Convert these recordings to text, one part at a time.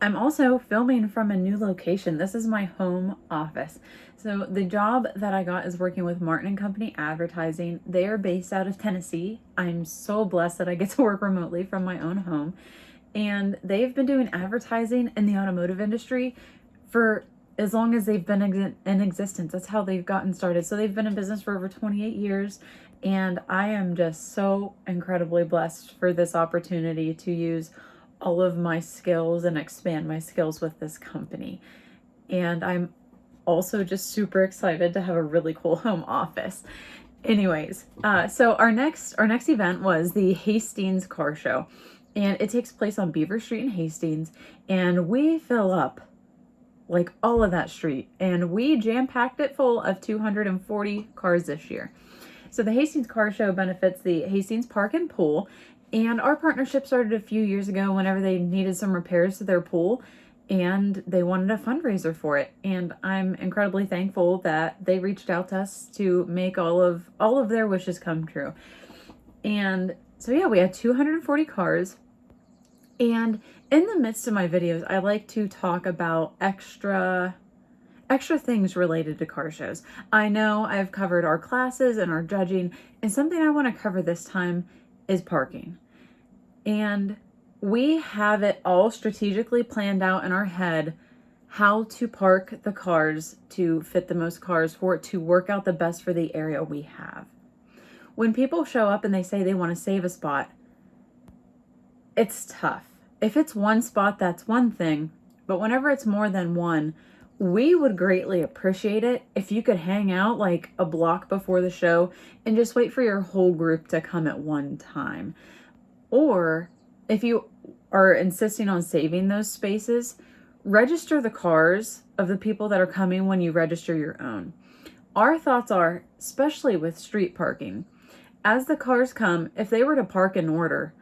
I'm also filming from a new location. This is my home office. So the job that I got is working with Martin & Company Advertising. They are based out of Tennessee. I'm so blessed that I get to work remotely from my own home. And they've been doing advertising in the automotive industry for as long as they've been in existence. That's how they've gotten started. So they've been in business for over 28 years. And I am just so incredibly blessed for this opportunity to use all of my skills and expand my skills with this company. And I'm also just super excited to have a really cool home office. Anyways, so our next event was the Hastings Car Show. And it takes place on Beaver Street in Hastings, and we fill up like all of that street, and we jam-packed it full of 240 cars this year. So the Hastings Car Show benefits the Hastings Park and Pool, and our partnership started a few years ago whenever they needed some repairs to their pool, and they wanted a fundraiser for it. And I'm incredibly thankful that they reached out to us to make all of their wishes come true. And so yeah, we had 240 cars. And in the midst of my videos, I like to talk about extra things related to car shows. I know I've covered our classes and our judging, and something I want to cover this time is parking. And we have it all strategically planned out in our head how to park the cars to fit the most cars for it to work out the best for the area we have. When people show up and they say they want to save a spot, it's tough. If it's one spot, that's one thing, but whenever it's more than one, we would greatly appreciate it if you could hang out like a block before the show and just wait for your whole group to come at one time. Or if you are insisting on saving those spaces, register the cars of the people that are coming when you register your own. Our thoughts are, especially with street parking, as the cars come, if they were to park in order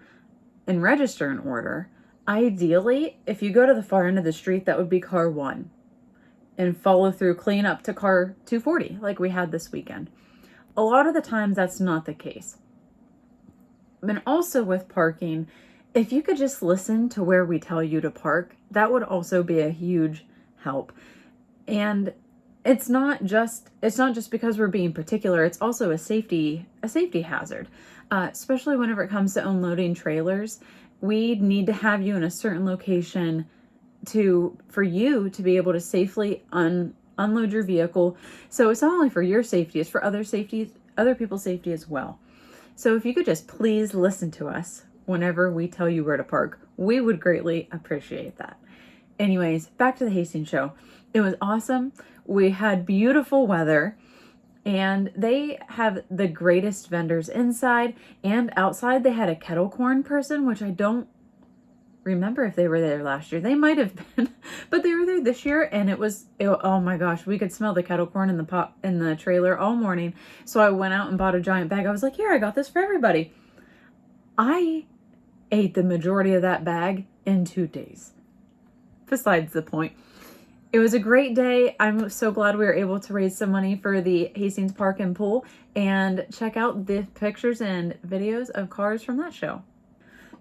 and register in order, ideally, if you go to the far end of the street, that would be car 1 and follow through clean up to car 240 like we had this weekend. A lot of the times that's not the case. And also with parking, if you could just listen to where we tell you to park, that would also be a huge help. And it's not just because we're being particular, it's also a safety hazard. Especially whenever it comes to unloading trailers, we need to have you in a certain location for you to be able to safely unload your vehicle. So it's not only for your safety, it's for other people's safety as well. So if you could just please listen to us whenever we tell you where to park, we would greatly appreciate that. Anyways, back to the Hastings show. It was awesome. We had beautiful weather, and they have the greatest vendors inside and outside. They had a kettle corn person, which I don't remember if they were there last year. They might have been, but they were there this year, and oh my gosh, we could smell the kettle corn in the trailer all morning. So I went out and bought a giant bag. I was like, here, I got this for everybody. I ate the majority of that bag in 2 days. Besides the point. It was a great day. I'm so glad we were able to raise some money for the Hastings Park and Pool, and check out the pictures and videos of cars from that show.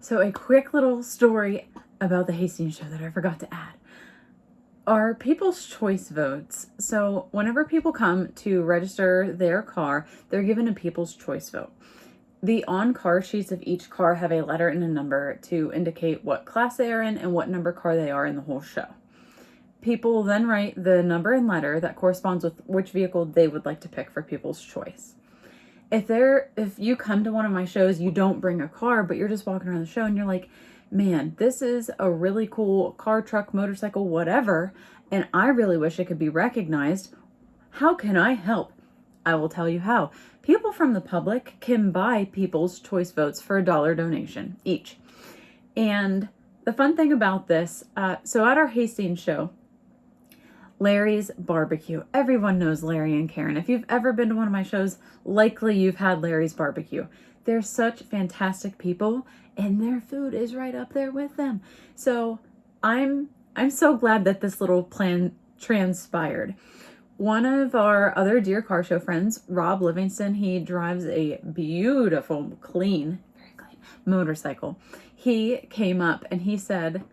So a quick little story about the Hastings show that I forgot to add. Our People's Choice votes. So whenever people come to register their car, they're given a People's Choice vote. The on-car sheets of each car have a letter and a number to indicate what class they are in and what number car they are in the whole show. People then write the number and letter that corresponds with which vehicle they would like to pick for People's Choice. If you come to one of my shows, you don't bring a car, but you're just walking around the show and you're like, man, this is a really cool car, truck, motorcycle, whatever, and I really wish it could be recognized. How can I help? I will tell you how. People from the public can buy People's Choice votes for a $1 donation each. And the fun thing about this, so at our Hastings show, Larry's Barbecue. Everyone knows Larry and Karen. If you've ever been to one of my shows, likely you've had Larry's Barbecue. They're such fantastic people, and their food is right up there with them. So I'm so glad that this little plan transpired. One of our other dear car show friends, Rob Livingston, he drives a beautiful, very clean motorcycle. He came up and he said,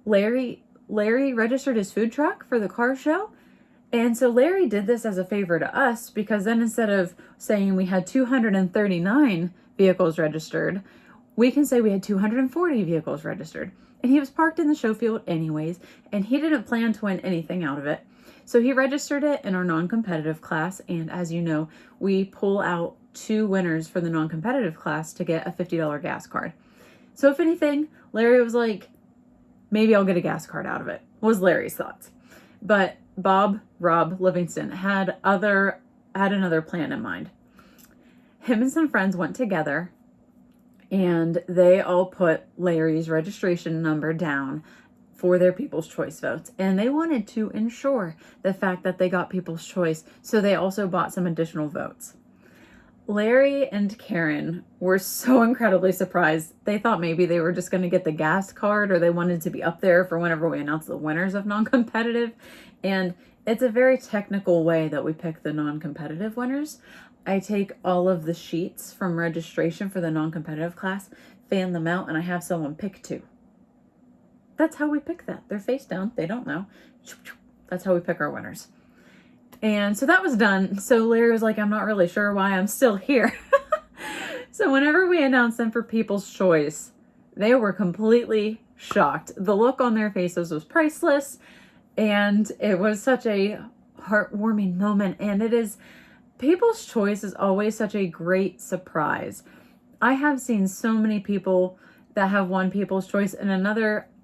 Larry registered his food truck for the car show. And so Larry did this as a favor to us, because then instead of saying we had 239 vehicles registered, we can say we had 240 vehicles registered. And he was parked in the show field anyways, and he didn't plan to win anything out of it. So he registered it in our non-competitive class, and as you know, we pull out 2 winners for the non-competitive class to get a $50 gas card. So if anything, Larry was like, maybe I'll get a gas card out of it, was Larry's thoughts. But Rob Livingston had another plan in mind. Him and some friends went together, and they all put Larry's registration number down for their People's Choice votes. And they wanted to ensure the fact that they got People's Choice, so they also bought some additional votes. Larry and Karen were so incredibly surprised. They thought maybe they were just going to get the gas card, or they wanted to be up there for whenever we announce the winners of non-competitive. And it's a very technical way that we pick the non-competitive winners. I take all of the sheets from registration for the non-competitive class, fan them out, and I have someone pick 2. That's how we pick that. They're face down. They don't know. That's how we pick our winners. And so that was done. So Larry was like, I'm not really sure why I'm still here. So whenever we announced them for People's Choice, they were completely shocked. The look on their faces was priceless. And it was such a heartwarming moment. And People's Choice is always such a great surprise. I have seen so many people that have won People's Choice. And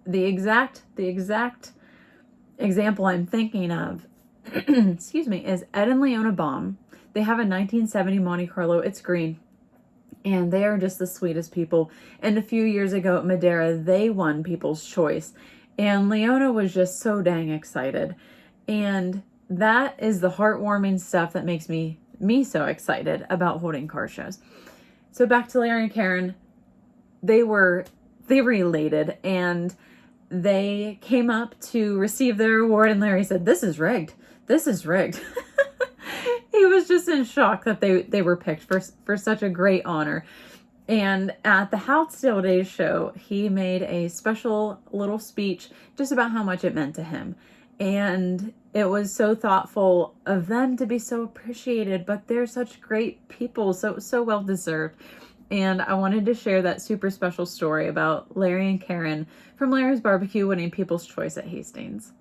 the exact example I'm thinking of, excuse me, is Ed and Leona Baum. They have a 1970 Monte Carlo. It's green. And they are just the sweetest people. And a few years ago at Madeira, they won People's Choice. And Leona was just so dang excited. And that is the heartwarming stuff that makes me so excited about holding car shows. So back to Larry and Karen. They were elated, and they came up to receive their award, and Larry said, "This is rigged. This is rigged." He was just in shock that they were picked for such a great honor. And at the Hastings Days show, he made a special little speech just about how much it meant to him. And it was so thoughtful of them to be so appreciated, but they're such great people, so well deserved. And I wanted to share that super special story about Larry and Karen from Larry's Barbecue winning People's Choice at Hastings.